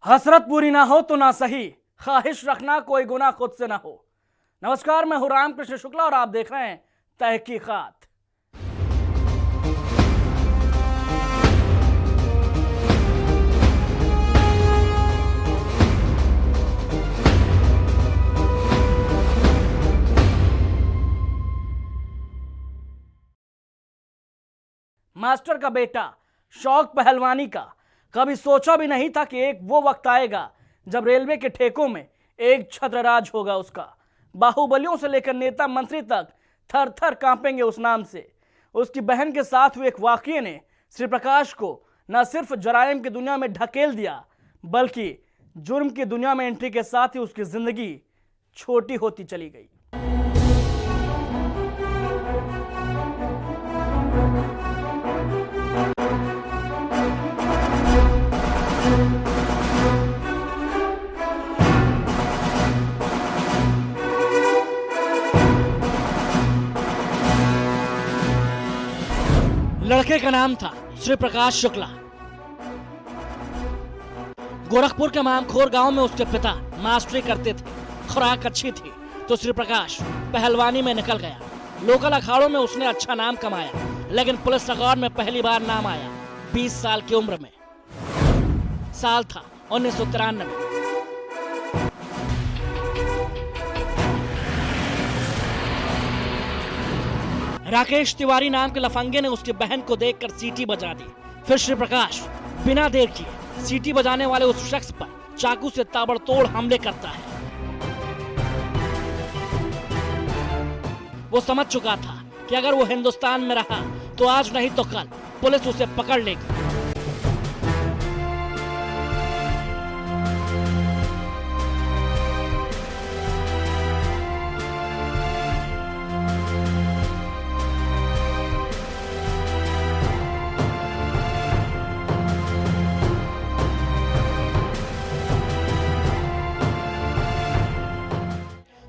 हसरत पूरी ना हो तो ना सही, ख्वाहिश रखना कोई गुनाह खुद से ना हो। नमस्कार, मैं हूं रामकृष्ण शुक्ला और आप देख रहे हैं तहकीकात। मास्टर का बेटा, शौक पहलवानी का। कभी सोचा भी नहीं था कि एक वो वक्त आएगा जब रेलवे के ठेकों में एक छत्रराज होगा उसका। बाहुबलियों से लेकर नेता मंत्री तक थर थर कांपेंगे उस नाम से। उसकी बहन के साथ हुए एक वाकये ने श्री प्रकाश को न सिर्फ जराइम की दुनिया में ढकेल दिया, बल्कि जुर्म की दुनिया में एंट्री के साथ ही उसकी जिंदगी छोटी होती चली गई। लड़के का नाम था श्री प्रकाश शुक्ला। गोरखपुर के मामखोर गांव में उसके पिता मास्टरी करते थे। खुराक अच्छी थी तो श्री प्रकाश पहलवानी में निकल गया। लोकल अखाड़ों में उसने अच्छा नाम कमाया, लेकिन पुलिस रिकॉर्ड में पहली बार नाम आया 20 साल की उम्र में। साल था 1993। राकेश तिवारी नाम के लफंगे ने उसकी बहन को देखकर सीटी बजा दी। फिर श्री प्रकाश बिना देर किए सीटी बजाने वाले उस शख्स पर चाकू से ताबड़तोड़ हमले करता है। वो समझ चुका था कि अगर वो हिंदुस्तान में रहा तो आज नहीं तो कल पुलिस उसे पकड़ लेगी।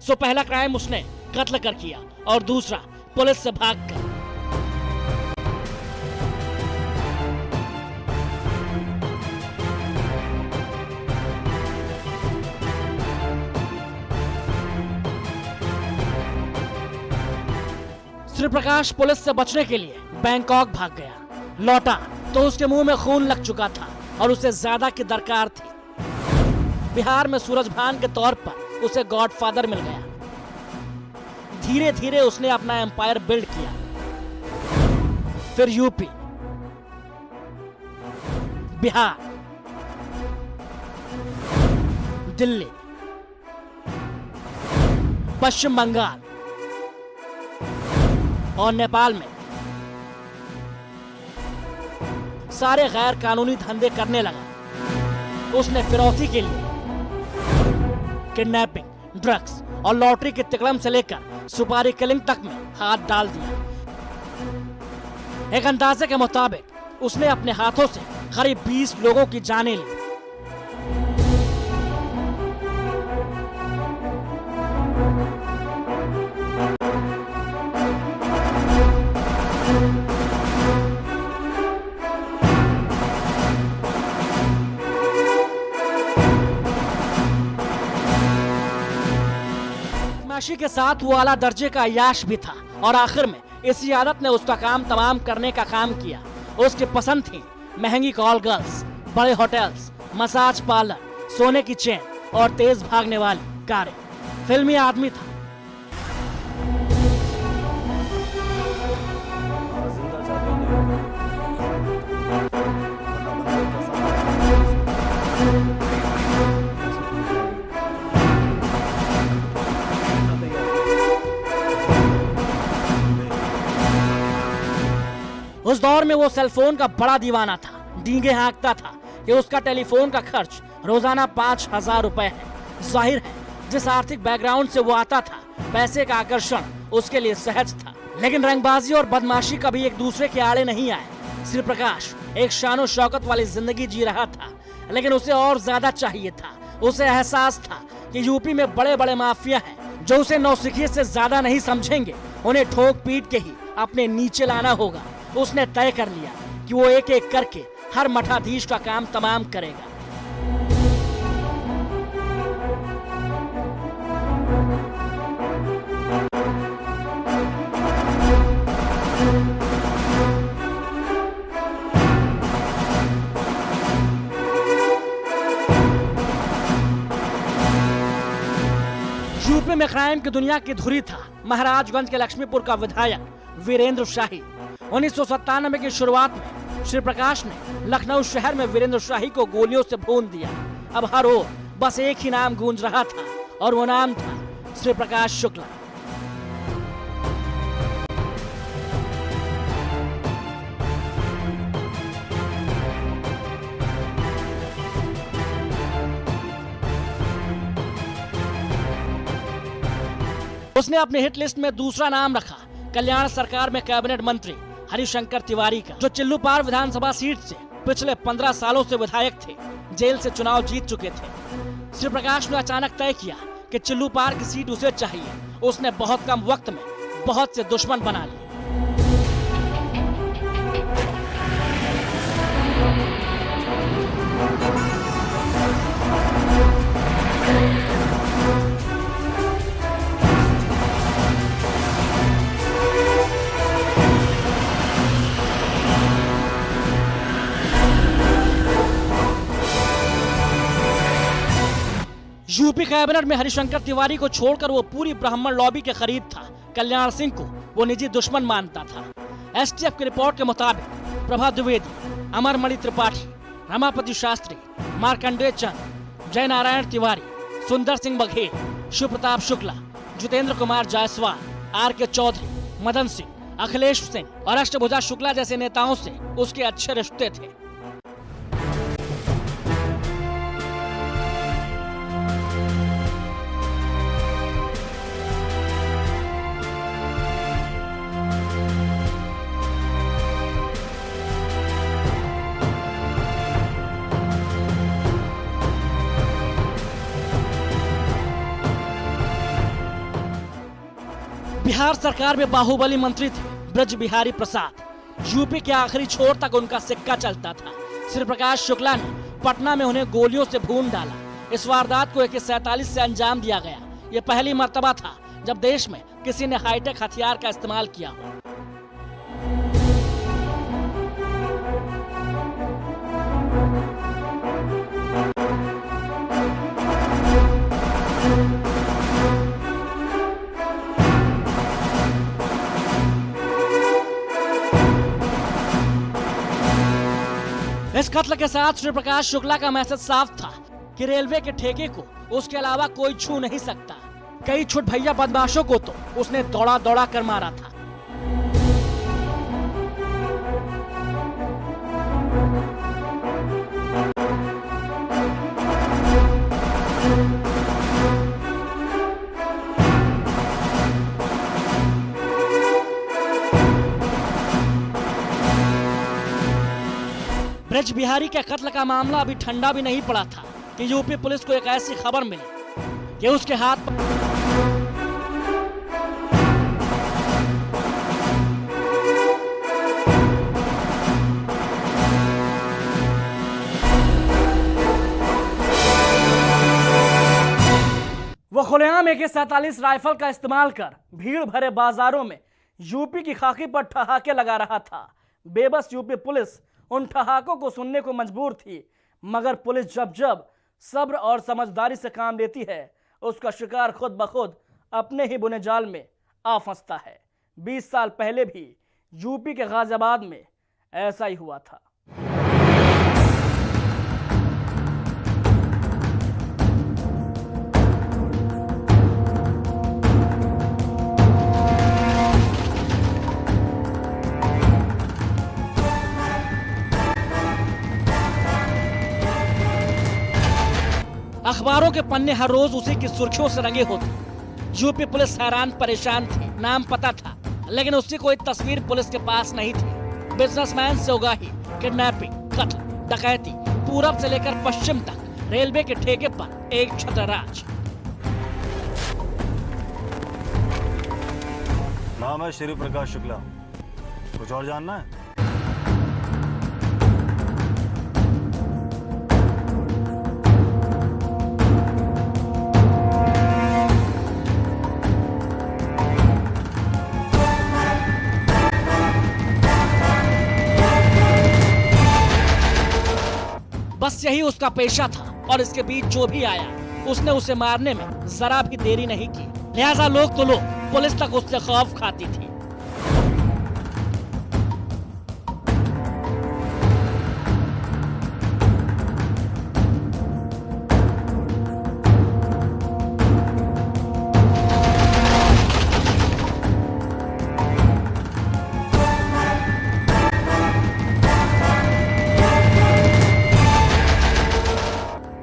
सो पहला क्राइम उसने कत्ल कर किया और दूसरा पुलिस से भागकर। श्री प्रकाश पुलिस से बचने के लिए बैंकॉक भाग गया। लौटा तो उसके मुंह में खून लग चुका था और उसे ज्यादा की दरकार थी। बिहार में सूरजभान के तौर पर उसे गॉडफादर मिल गया। धीरे धीरे उसने अपना एम्पायर बिल्ड किया। फिर यूपी, बिहार, दिल्ली, पश्चिम बंगाल और नेपाल में सारे गैर कानूनी धंधे करने लगा। उसने फिरौती के लिए किडनैपिंग, ड्रग्स और लॉटरी के तिकड़म से लेकर सुपारी किलिंग तक में हाथ डाल दिया। एक अंदाजे के मुताबिक उसने अपने हाथों से करीब 20 लोगों की जानें ली। बदमाशी के साथ वो आला दर्जे का अय्याश भी था और आखिर में इसी आदत ने उसका काम तमाम करने का काम किया। उसकी पसंद थी महंगी कॉल गर्ल्स, बड़े होटल्स, मसाज पार्लर, सोने की चेन और तेज भागने वाली कारें। फिल्मी आदमी था। उस दौर में वो सेलफोन का बड़ा दीवाना था। डींगे हाँकता था कि उसका टेलीफोन का खर्च रोजाना 5,000 रुपए है। जाहिर है जिस आर्थिक बैकग्राउंड से वो आता था, पैसे का आकर्षण उसके लिए सहज था। लेकिन रंगबाजी और बदमाशी कभी एक दूसरे के आड़े नहीं आए। श्री प्रकाश एक शानो शौकत वाली जिंदगी जी रहा था, लेकिन उसे और ज्यादा चाहिए था। उसे एहसास था कि यूपी में बड़े बड़े माफिया हैं जो उसे नौसिखिए से ज्यादा नहीं समझेंगे। उन्हें ठोक पीट के ही अपने नीचे लाना होगा। उसने तय कर लिया कि वो एक एक करके हर मठाधीश का काम तमाम करेगा। यूपी में क्राइम की दुनिया की धुरी था महाराजगंज के लक्ष्मीपुर का विधायक वीरेंद्र शाही। 1997 की शुरुआत में श्री प्रकाश ने लखनऊ शहर में वीरेंद्र शाही को गोलियों से भून दिया। अब हर ओर बस एक ही नाम गूंज रहा था और वो नाम था श्री प्रकाश शुक्ला। उसने अपने हिट लिस्ट में दूसरा नाम रखा कल्याण सरकार में कैबिनेट मंत्री हरिशंकर तिवारी का, जो चिल्लूपार विधानसभा सीट से पिछले 15 सालों से विधायक थे, जेल से चुनाव जीत चुके थे। श्री प्रकाश ने अचानक तय किया कि चिल्लूपार की सीट उसे चाहिए। उसने बहुत कम वक्त में बहुत से दुश्मन बना लिए। यूपी कैबिनेट में हरिशंकर तिवारी को छोड़कर वो पूरी ब्राह्मण लॉबी के करीब था। कल्याण सिंह को वो निजी दुश्मन मानता था। एसटीएफ की रिपोर्ट के मुताबिक प्रभा द्विवेदी, अमरमणि त्रिपाठी, रमापति शास्त्री, मार्कंडेय चंद, जय नारायण तिवारी, सुंदर सिंह बघेल, शिव प्रताप शुक्ला, जितेंद्र कुमार जायसवाल, आर के चौधरी, मदन सिंह, अखिलेश सिंह और अष्टभुजा शुक्ला जैसे नेताओं से उसके अच्छे रिश्ते थे। बिहार सरकार में बाहुबली मंत्री थे ब्रज बिहारी प्रसाद। यूपी के आखिरी छोर तक उनका सिक्का चलता था। श्री प्रकाश शुक्ला ने पटना में उन्हें गोलियों से भून डाला। इस वारदात को AK-47 से अंजाम दिया गया। ये पहली मर्तबा था जब देश में किसी ने हाईटेक हथियार का इस्तेमाल किया हो। इस कत्ल के साथ श्री प्रकाश शुक्ला का मैसेज साफ था कि रेलवे के ठेके को उसके अलावा कोई छू नहीं सकता। कई छुट भैया बदमाशों को तो उसने दौड़ा दौड़ा कर मारा था। ब्रज बिहारी के कत्ल का मामला अभी ठंडा भी नहीं पड़ा था कि यूपी पुलिस को एक ऐसी खबर मिली कि उसके हाथ वो खुलेआम AK-47 राइफल का इस्तेमाल कर भीड़ भरे बाजारों में यूपी की खाकी पर ठहाके लगा रहा था। बेबस यूपी पुलिस उन ठहाकों को सुनने को मजबूर थी, मगर पुलिस जब जब सब्र और समझदारी से काम लेती है, उसका शिकार खुद ब खुद अपने ही बुने जाल में आ फंसता है। 20 साल पहले भी यूपी के गाजियाबाद में ऐसा ही हुआ था। अखबारों के पन्ने हर रोज उसी की सुर्खियों से रंगे होते। यूपी पुलिस हैरान परेशान थी। नाम पता था, लेकिन उसकी कोई तस्वीर पुलिस के पास नहीं थी। बिजनेसमैन से उगाही, किडनैपिंग, कत्ल, डकैती, पूरब से लेकर पश्चिम तक रेलवे के ठेके पर एक छत्रराज। नाम है श्री प्रकाश शुक्ला। कुछ और जानना है? बस यही उसका पेशा था और इसके बीच जो भी आया उसने उसे मारने में जरा भी देरी नहीं की। लिहाजा लोग तो लोग, पुलिस तक उससे खौफ खाती थी।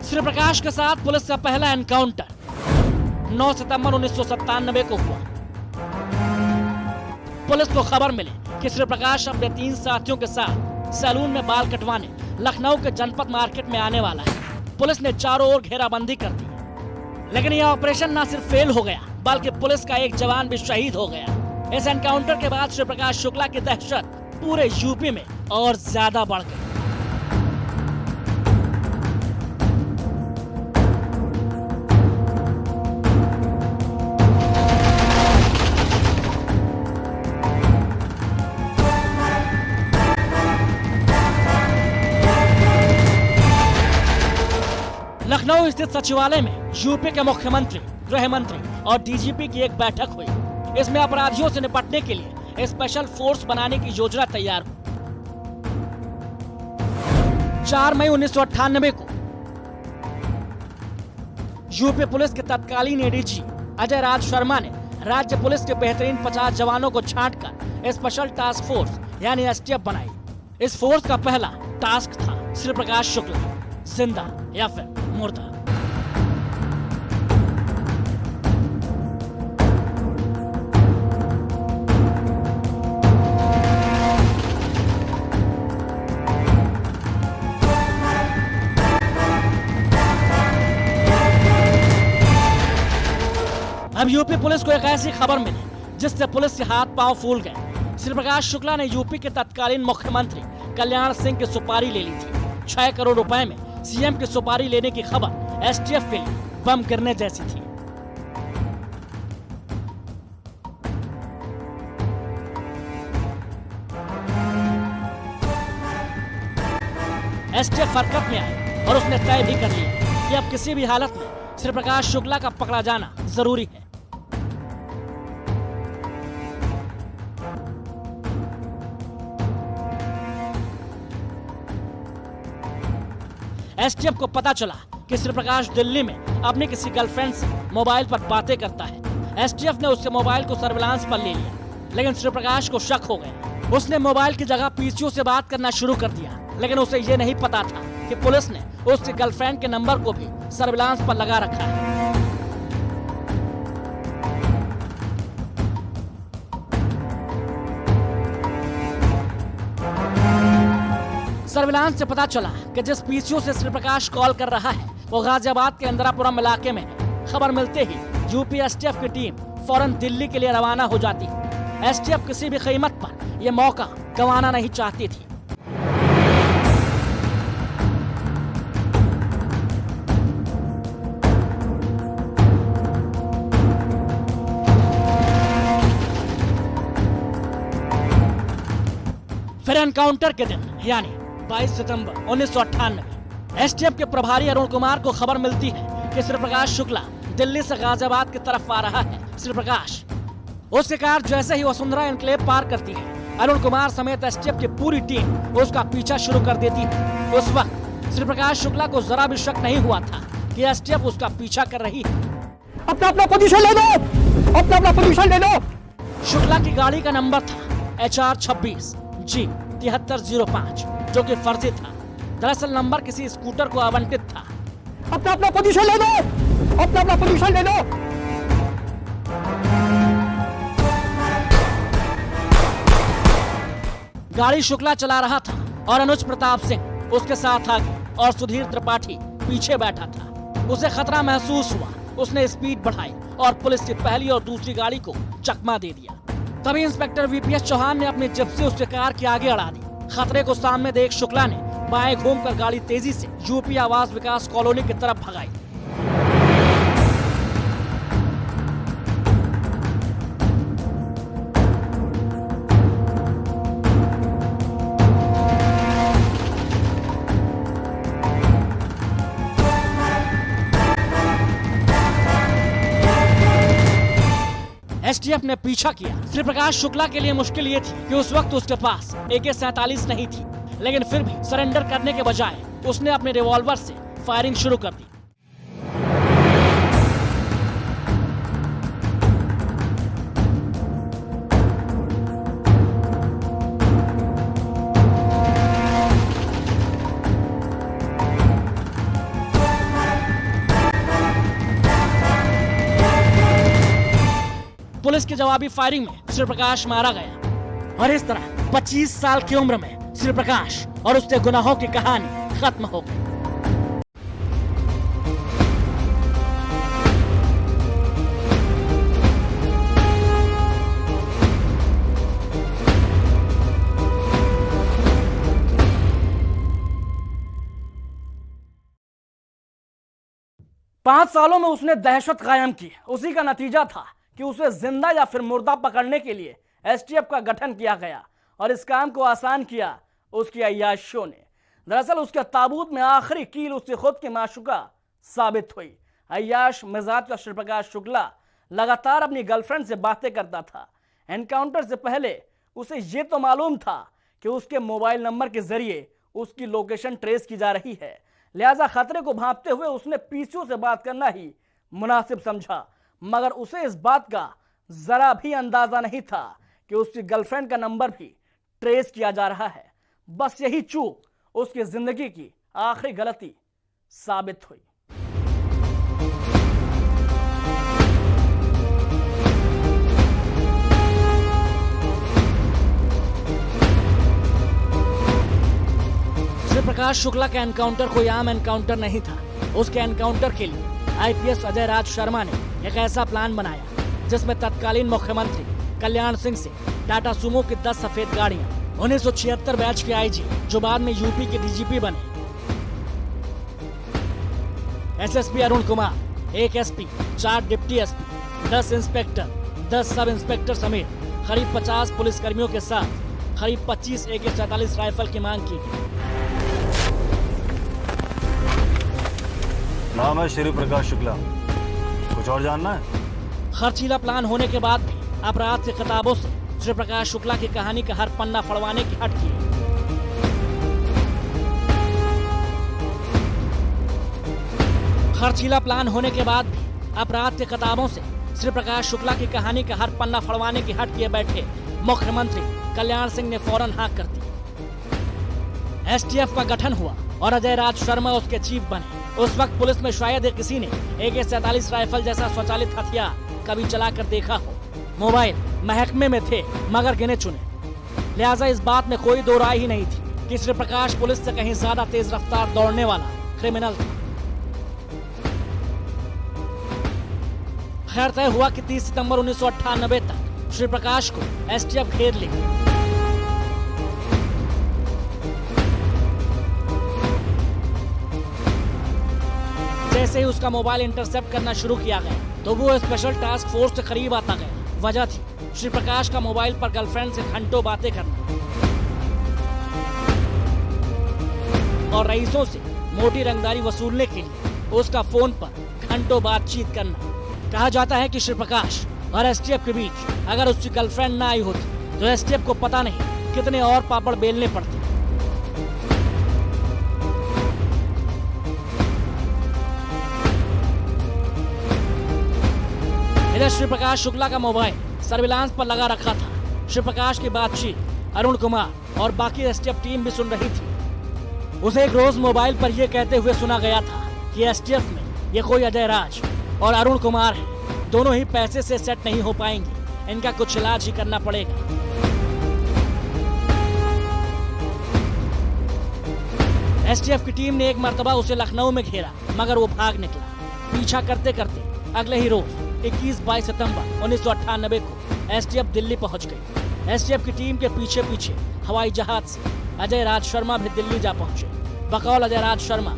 श्री प्रकाश के साथ पुलिस का पहला एनकाउंटर 9 सितंबर 1997 को हुआ। पुलिस को खबर मिली कि श्री प्रकाश अपने 3 साथियों के साथ सैलून में बाल कटवाने लखनऊ के जनपद मार्केट में आने वाला है। पुलिस ने चारों ओर घेराबंदी कर दी, लेकिन यह ऑपरेशन न सिर्फ फेल हो गया बल्कि पुलिस का एक जवान भी शहीद हो गया। इस एनकाउंटर के बाद श्री प्रकाश शुक्ला की दहशत पूरे यूपी में और ज्यादा बढ़ गई। लखनऊ स्थित सचिवालय में यूपी के मुख्यमंत्री, गृह मंत्री और डीजीपी की एक बैठक हुई। इसमें अपराधियों से निपटने के लिए स्पेशल फोर्स बनाने की योजना तैयार हुई। 4 मई 1998 को यूपी पुलिस के तत्कालीन एडीजी अजय राज शर्मा ने राज्य पुलिस के बेहतरीन 50 जवानों को छांटकर स्पेशल टास्क फोर्स यानी एसटीएफ बनाई। इस फोर्स का पहला टास्क था श्री प्रकाश शुक्ला जिंदा या फिर मुर्दा। अब यूपी पुलिस को एक ऐसी खबर मिली जिससे पुलिस के हाथ पांव फूल गए। श्री प्रकाश शुक्ला ने यूपी के तत्कालीन मुख्यमंत्री कल्याण सिंह की सुपारी ले ली थी। 6 करोड़ रुपए में सीएम की सुपारी लेने की खबर एसटीएफ के लिए बम गिरने जैसी थी। एसटीएफ हरकत में आई और उसने तय भी कर लिया कि अब किसी भी हालत में श्री प्रकाश शुक्ला का पकड़ा जाना जरूरी है। एसटीएफ को पता चला कि श्री प्रकाश दिल्ली में अपनी किसी गर्लफ्रेंड से मोबाइल पर बातें करता है। एसटीएफ ने उसके मोबाइल को सर्विलांस पर ले लिया, लेकिन श्री प्रकाश को शक हो गया। उसने मोबाइल की जगह पीसीओ से बात करना शुरू कर दिया, लेकिन उसे ये नहीं पता था कि पुलिस ने उसकी गर्लफ्रेंड के नंबर को भी सर्विलांस पर लगा रखा है। सर्विलांस से पता चला कि जिस पीसीओ से श्री प्रकाश कॉल कर रहा है वो गाजियाबाद के इंदिरापुरम इलाके में है। खबर मिलते ही यूपी एसटीएफ की टीम फौरन दिल्ली के लिए रवाना हो जाती है। एसटीएफ किसी भी कीमत पर यह मौका गंवाना नहीं चाहती थी। फिर एनकाउंटर के दिन यानी 22 सितंबर 1998 एसटीएफ के प्रभारी अरुण कुमार को खबर मिलती है कि श्री प्रकाश शुक्ला दिल्ली से गाजियाबाद की तरफ आ रहा है। श्री प्रकाश उसकी कार जैसे ही वसुंधरा एनक्लेव पार करती है, अरुण कुमार समेत एसटीएफ की पूरी टीम उसका पीछा शुरू कर देती है। उस वक्त श्री प्रकाश शुक्ला को जरा भी शक नहीं हुआ था कि एसटीएफ उसका पीछा कर रही है। अपना पोजीशन ले लो, अपना पोजीशन ले लो। शुक्ला की गाड़ी का नंबर था HR 26 G 7305, जो कि फर्जी था। दरअसल नंबर किसी स्कूटर को आवंटित था। अपना पोजीशन ले लो, अपना पोजीशन ले लो। गाड़ी शुक्ला चला रहा था और अनुज प्रताप सिंह उसके साथ आगे और सुधीर त्रिपाठी पीछे बैठा था। उसे खतरा महसूस हुआ। उसने स्पीड बढ़ाई और पुलिस की पहली और दूसरी गाड़ी को चकमा दे दिया। तभी इंस्पेक्टर VPS चौहान ने अपनी जिप्सी उसके कार के आगे अड़ा दी। खतरे को सामने देख शुक्ला ने बाएं घूमकर गाड़ी तेजी से यूपी आवास विकास कॉलोनी की तरफ भगाई। एसटीएफ ने पीछा किया। श्री प्रकाश शुक्ला के लिए मुश्किल ये थी कि उस वक्त उसके पास AK-47 नहीं थी, लेकिन फिर भी सरेंडर करने के बजाय उसने अपने रिवॉल्वर से फायरिंग शुरू कर दी। पुलिस की जवाबी फायरिंग में श्री प्रकाश मारा गया और इस तरह 25 साल की उम्र में श्री प्रकाश और उसके गुनाहों की कहानी खत्म हो गई। पांच सालों में उसने दहशत कायम की। उसी का नतीजा था कि उसे जिंदा या फिर मुर्दा पकड़ने के लिए एसटीएफ का गठन किया गया और इस काम को आसान किया उसकी अय्याशियों ने। दरअसल उसके ताबूत में आखिरी कील उसकी खुद की माशुका साबित हुई। अय्याश मिजाज का श्री प्रकाश शुक्ला लगातार अपनी गर्लफ्रेंड से बातें करता था। एनकाउंटर से पहले उसे ये तो मालूम था कि उसके मोबाइल नंबर के जरिए उसकी लोकेशन ट्रेस की जा रही है, लिहाजा खतरे को भांपते हुए उसने पीसीओ से बात करना ही मुनासिब समझा। मगर उसे इस बात का जरा भी अंदाजा नहीं था कि उसकी गर्लफ्रेंड का नंबर भी ट्रेस किया जा रहा है। बस यही चूक उसकी जिंदगी की आखिरी गलती साबित हुई। श्री प्रकाश शुक्ला का एनकाउंटर कोई आम एनकाउंटर नहीं था। उसके एनकाउंटर के लिए आईपीएस अजय राज शर्मा ने एक ऐसा प्लान बनाया जिसमें तत्कालीन मुख्यमंत्री कल्याण सिंह से टाटा सुमो की 10 सफेद गाड़ियां, 1976 बैच के आईजी जो बाद में यूपी के डीजीपी बने, SSP Arun Kumar, 1 SP, 4 deputy SP, 10 inspector, 10 sub inspector समेत करीब 50 पुलिसकर्मियों के साथ करीब 25 AK-47 राइफल की मांग की गई। नाम है श्री प्रकाश शुक्ला, कुछ और जानना है? खर्चीला प्लान होने के बाद भी अपराध की किताबों से श्री प्रकाश शुक्ला की कहानी का हर पन्ना फड़वाने की हट की। खर्चीला प्लान होने के बाद भी अपराध की किताबों से श्री प्रकाश शुक्ला की कहानी का हर पन्ना फड़वाने की हट किए बैठे मुख्यमंत्री कल्याण सिंह ने फौरन हाँ कर दी। एसटीएफ का गठन हुआ और अजय राज शर्मा उसके चीफ बने। उस वक्त पुलिस में शायद ही किसी ने AK-47 राइफल जैसा स्वचालित हथियार कभी चलाकर देखा हो। मोबाइल महकमे में थे मगर गिने चुने, लिहाजा इस बात में कोई दो राय ही नहीं थी कि श्री प्रकाश पुलिस से कहीं ज्यादा तेज रफ्तार दौड़ने वाला क्रिमिनल था। खैर तय हुआ कि 30 सितंबर 1998 तक श्री प्रकाश को एसटीएफ घेर लेगी। जैसे ही उसका मोबाइल इंटरसेप्ट करना शुरू किया गया तो वो स्पेशल टास्क फोर्स से करीब आता गया। वजह थी श्री प्रकाश का मोबाइल पर गर्लफ्रेंड से घंटों बातें करना और रईसों से मोटी रंगदारी वसूलने के लिए उसका फोन पर घंटों बातचीत करना। कहा जाता है कि श्री प्रकाश और एसटीएफ के बीच अगर उसकी गर्लफ्रेंड ना आई होती तो एसटीएफ को पता नहीं कितने और पापड़ बेलने पड़ते। इधर श्री प्रकाश शुक्ला का मोबाइल सर्विलांस पर लगा रखा था। श्री प्रकाश की बातचीत अरुण कुमार और बाकी एसटीएफ टीम भी सुन रही थी। उसे एक रोज मोबाइल पर यह कहते हुए सुना गया था कि एसटीएफ में ये कोई अजय राज और अरुण कुमार है, दोनों ही पैसे से सेट नहीं हो पाएंगे, इनका कुछ इलाज ही करना पड़ेगा। एसटीएफ की टीम ने एक मर्तबा उसे लखनऊ में घेरा मगर वो भाग निकला। पीछा करते करते अगले ही रोज 21-22 सितंबर 1998 को एसटीएफ दिल्ली पहुंच गई। एसटीएफ की टीम के पीछे पीछे हवाई जहाज से अजय राज शर्मा भी दिल्ली जा पहुंचे। बकौल अजय राज शर्मा,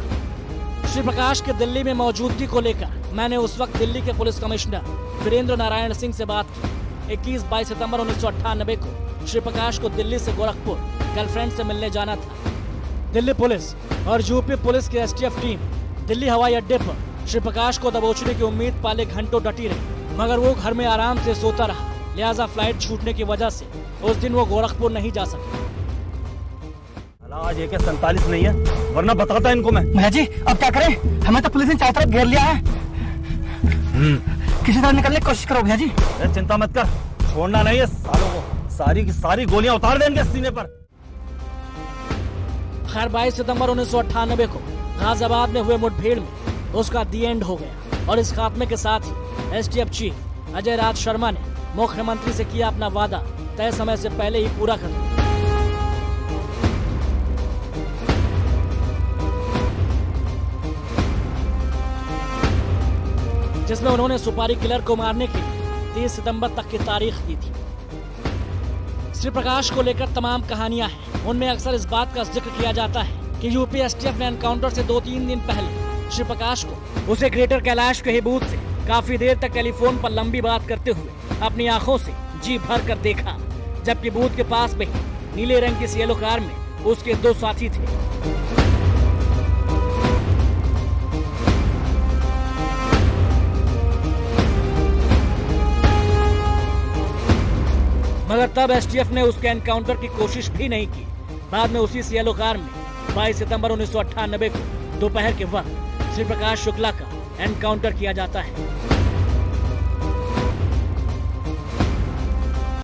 श्री प्रकाश के दिल्ली में मौजूदगी को लेकर मैंने उस वक्त दिल्ली के पुलिस कमिश्नर वीरेंद्र नारायण सिंह से बात की। 21-22 सितंबर 1998 को श्री प्रकाश को दिल्ली से गोरखपुर गर्लफ्रेंड से मिलने जाना था। दिल्ली पुलिस और यूपी पुलिस की एसटीएफ टीम दिल्ली हवाई अड्डे पर श्री प्रकाश को दबोचने की उम्मीद पाले घंटों डटी रही, मगर वो घर में आराम से सोता रहा। लिहाजा फ्लाइट छूटने की वजह से उस दिन वो गोरखपुर नहीं जा सके। आज AK-47 नहीं है, वरना बताता इनको मैं। भैया जी अब क्या करें, हमें तो पुलिस ने चारों तरफ घेर लिया है। किसी तरह निकलने की कोशिश करो भैया जी। चिंता मत कर, छोड़ना नहीं है सालों को। सारी की सारी गोलियां उतार देंगे सीने पर। खैर 22 सितंबर 1998 को गाजियाबाद में हुए मुठभेड़ में उसका दी एंड हो गया और इस खात्मे के साथ ही STF चीफ अजय राज शर्मा ने मुख्यमंत्री से किया अपना वादा तय समय से पहले ही पूरा कर दिया। जिसमें उन्होंने सुपारी किलर को मारने के लिए 30 सितंबर तक की तारीख दी थी। श्री प्रकाश को लेकर तमाम कहानियां हैं। उनमें अक्सर इस बात का जिक्र किया जाता है कि यूपी STF ने एनकाउंटर से 2-3 दिन पहले श्री प्रकाश को उसे ग्रेटर कैलाश के ही बूथ से काफी देर तक टेलीफोन पर लंबी बात करते हुए अपनी आंखों से जी भर कर देखा, जबकि बूथ के पास में ही नीले रंग की सिएलो कार में उसके 2 साथी थे। मगर तब STF ने उसके एनकाउंटर की कोशिश भी नहीं की। बाद में उसी सिएलो कार में 22 सितंबर 1998 को दोपहर के वक्त श्री प्रकाश शुक्ला का एनकाउंटर किया जाता है।